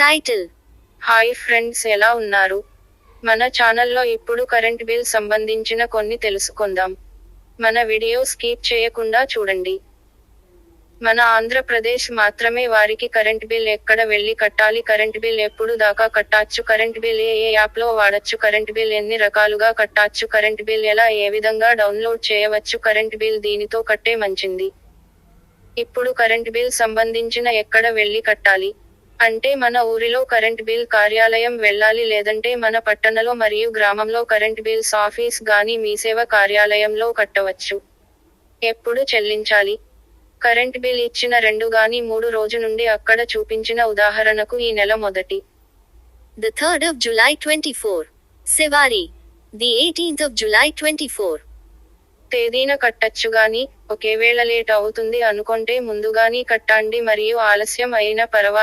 Title. Hi friends, ఎలా ఉన్నారు? మన ఛానల్లో ఇప్పుడు కరెంట్ బిల్ సంబంధించిన కొన్ని తెలుసుకుందాం. మన వీడియో స్కిప్ చేయకుండా చూడండి. మన ఆంధ్రప్రదేశ్ మాత్రమే వారికి కరెంట్ బిల్ ఎక్కడ వెళ్లి కట్టాలి, కరెంట్ బిల్ ఎప్పుడు దాకా కట్టచ్చు, కరెంట్ బిల్ ఏ యాప్ లో వాడచ్చు, కరెంట్ బిల్ ఎన్ని రకాలుగా కట్టచ్చు, కరెంట్ బిల్ ఎలా ఏ విధంగా డౌన్లోడ్ చేయవచ్చు, కరెంట్ బిల్ దీనితో కట్టే మంచింది. ఇప్పుడు కరెంట్ బిల్ సంబంధించిన ఎక్కడ వెళ్లి కట్టాలి అంటే మన ఊరిలో కరెంట్ బిల్ కార్యాలయం వెళ్ళాలి, లేదంటే మన పట్టణంలో మరియు గ్రామంలో కరెంట్ బిల్స్ ఆఫీస్ గాని మీసేవ కార్యాలయంలో కట్టవచ్చు. ఎప్పుడు చెల్లించాలి? కరెంట్ బిల్ ఇచ్చిన 2 గాని 3 రోజు నుండి అక్కడ చూపించిన ఉదాహరణకు ఈ నెల మొదటి The 3rd of July 24. Sevari. The 18th of July 24. తేదీన కట్టచ్చుగాని, ఒకేవేళ లేట్ అవుతుంది అనుకొంటే ముందుగాని కట్టండి, మరియు ఆలస్యం అయినా పర్వాలేదు.